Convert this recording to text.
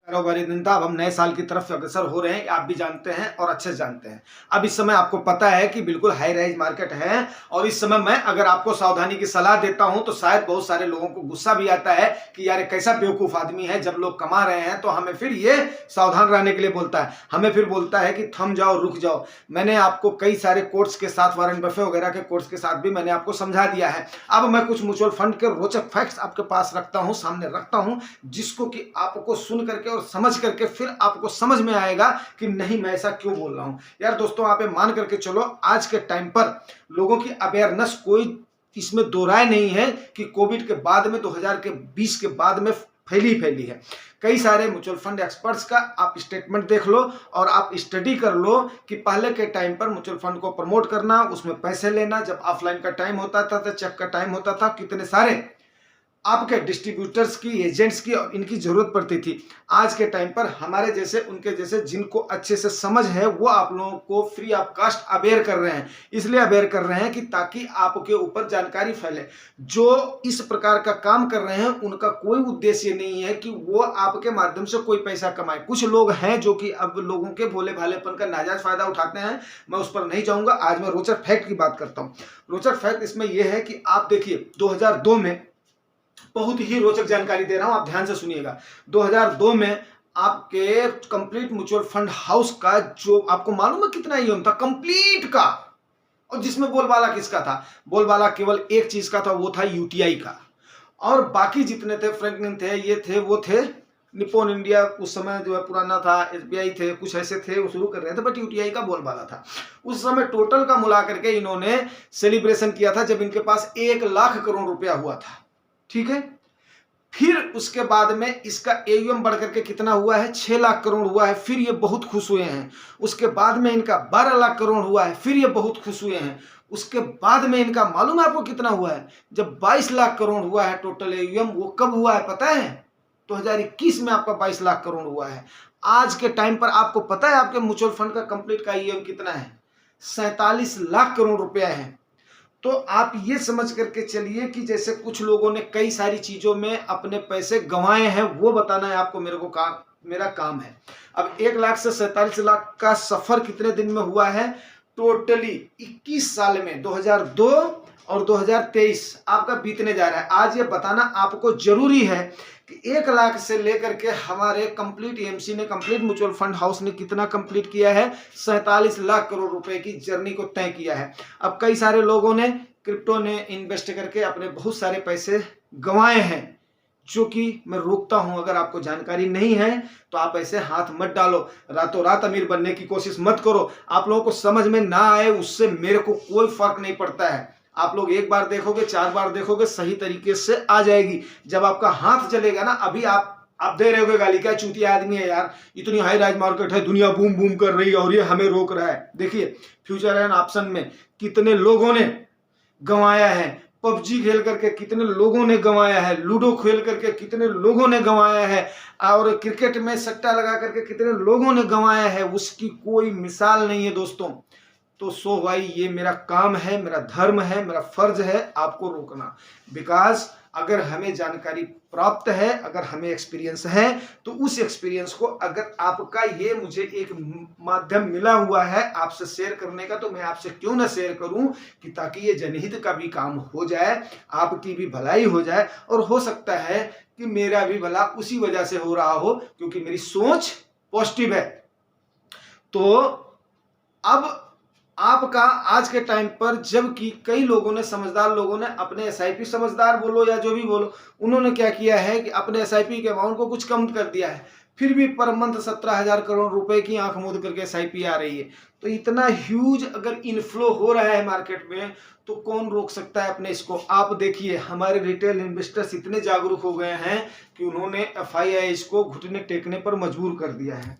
कारोबारी दिन था। अब हम नए साल की तरफ अग्रसर हो रहे हैं, आप भी जानते हैं और अच्छे से जानते हैं। अब इस समय आपको पता है कि बिल्कुल हाई राइज मार्केट है और इस समय मैं अगर आपको सावधानी की सलाह देता हूं तो शायद बहुत सारे लोगों को गुस्सा भी आता है कि यार कैसा बेवकूफ आदमी है, जब लोग कमा रहे हैं तो हमें फिर ये सावधान रहने के लिए बोलता है, हमें फिर बोलता है कि थम जाओ, रुक जाओ। मैंने आपको कई सारे कोर्स के साथ, वॉरेन बफे वगैरह के कोर्स के साथ भी मैंने आपको समझा दिया है। अब मैं कुछ म्यूचुअल फंड के रोचक फैक्ट्स आपके पास रखता हूं, सामने रखता हूं, जिसको कि आपको सुन करके और समझ करके फिर आपको समझ में आएगा कि नहीं मैं ऐसा क्यों बोल रहा हूं। यार दोस्तों, आप ये मान करके चलो, आज के टाइम पर लोगों की अवेयरनेस, कोई इसमें दो राय नहीं है कि कोविड के बाद में 2020 के बाद में फैली है। कई सारे म्यूचुअल फंड एक्सपर्ट्स का आप स्टेटमेंट देख लो और आप स्टडी कर लो कि पहले के टाइम पर म्यूचुअल फंड को प्रमोट करना, उसमें पैसे लेना, जब ऑफलाइन का टाइम होता था तो चेक का टाइम होता था, कितने सारे आपके डिस्ट्रीब्यूटर्स की, एजेंट्स की और इनकी जरूरत पड़ती थी। आज के टाइम पर हमारे जैसे, उनके जैसे जिनको अच्छे से समझ है वो आप लोगों को फ्री ऑफ कास्ट अवेयर कर रहे हैं। इसलिए अवेयर कर रहे हैं कि ताकि आपके ऊपर जानकारी फैले। जो इस प्रकार का काम कर रहे हैं उनका कोई उद्देश्य नहीं है कि वो आपके माध्यम से कोई पैसा कमाए। कुछ लोग हैं जो कि अब लोगों के भोले भालेपन का नाजायज फायदा उठाते हैं, मैं उस पर नहीं जाऊंगा। आज मैं रोचक फैक्ट की बात करता हूं। रोचक फैक्ट इसमें यह है कि आप देखिए 2002 में, बहुत ही रोचक जानकारी दे रहा हूं, आप ध्यान से सुनिएगा। 2002 में आपके कंप्लीट म्यूचुअल फंड हाउस का जो, आपको मालूम है कितना ईएम था कंप्लीट का, और जिसमें बोलबाला किसका था? बोलबाला केवल एक चीज का था, वो था यूटीआई का। और बाकी जितने थे, फ्रैंकलिन थे, ये थे, वो थे, निप्पॉन इंडिया उस समय जो है पुराना था, एसबीआई थे, कुछ ऐसे थे, वो शुरू कर रहे थे, बट यूटीआई का बोलबाला था। उस समय टोटल का मिला करके इन्होंने सेलिब्रेशन किया था जब इनके पास 1 लाख करोड़ रुपया हुआ था। ठीक है, फिर उसके बाद में इसका एयूएम बढ़ करके कितना हुआ है? 6 लाख करोड़ हुआ है, फिर ये बहुत खुश हुए हैं। उसके बाद में इनका 12 लाख करोड़ हुआ है, फिर ये बहुत खुश हुए हैं। उसके बाद में इनका मालूम है आपको कितना हुआ है? जब 22 लाख करोड़ हुआ है टोटल एयूएम, वो कब हुआ है पता है? 2021 में आपका 22 लाख करोड़ हुआ है। आज के टाइम पर आपको पता है आपके म्यूचुअल फंड का कंप्लीट का एयूएम कितना है? 47 लाख करोड़ रुपया है। तो आप ये समझ करके चलिए कि जैसे कुछ लोगों ने कई सारी चीजों में अपने पैसे गंवाए हैं, वो बताना है आपको, मेरा काम है। अब 1 लाख से 47 लाख का सफर कितने दिन में हुआ है? टोटली 21 साल में, 2002 और 2023 आपका बीतने जा रहा है। आज ये बताना आपको जरूरी है कि 1 लाख से लेकर के हमारे कंप्लीट एएमसी ने, कंप्लीट म्यूचुअल फंड हाउस ने कितना कंप्लीट किया है? 47 लाख करोड़ रुपए की जर्नी को तय किया है। अब कई सारे लोगों ने क्रिप्टो ने इन्वेस्ट करके अपने बहुत सारे पैसे गंवाए हैं, जो कि मैं रोकता हूं। अगर आपको जानकारी नहीं है तो आप ऐसे हाथ मत डालो, रातों रात अमीर बनने की कोशिश मत करो। आप लोगों को समझ में ना आए उससे मेरे को कोई फर्क नहीं पड़ता है। आप लोग 1 बार देखोगे, 4 बार देखोगे, सही तरीके से आ जाएगी। जब आपका हाथ चलेगा ना, अभी आप दे रहे होगे गाली, क्या चूतिया आदमी है यार, इतनी हाई राइज मार्केट है, दुनिया बूम बूम कर रही है और ये हमें रोक रहा है। देखिए फ्यूचर एंड ऑप्शन में कितने लोगों ने गंवाया है, पबजी खेल करके कितने लोगों ने गंवाया है, लूडो खेल करके कितने लोगों ने गंवाया है, और क्रिकेट में सट्टा लगा करके कितने लोगों ने गंवाया है, उसकी कोई मिसाल नहीं है दोस्तों। तो सो भाई, ये मेरा काम है, मेरा धर्म है, मेरा फर्ज है आपको रोकना। बिकॉज अगर हमें जानकारी प्राप्त है, अगर हमें एक्सपीरियंस है, तो उस एक्सपीरियंस को, अगर आपका ये मुझे एक माध्यम मिला हुआ है आपसे शेयर करने का, तो मैं आपसे क्यों ना शेयर करूं, कि ताकि ये जनहित का भी काम हो जाए, आपकी भी भलाई हो जाए, और हो सकता है कि मेरा भी भला उसी वजह से हो रहा हो, क्योंकि मेरी सोच पॉजिटिव है। तो अब आपका आज के टाइम पर, जबकि कई लोगों ने, समझदार लोगों ने अपने एसआईपी, समझदार बोलो या जो भी बोलो, उन्होंने क्या किया है कि अपने एसआईपी के अमाउंट को कुछ कम कर दिया है, फिर भी पर मंथ 17,000 करोड़ रुपए की आंख मूंद करके एसआईपी आ रही है। तो इतना ह्यूज अगर इनफ्लो हो रहा है मार्केट में, तो कौन रोक सकता है अपने इसको? आप देखिए हमारे रिटेल इन्वेस्टर्स इतने जागरूक हो गए हैं कि उन्होंने एफआईआई को घुटने टेकने पर मजबूर कर दिया है।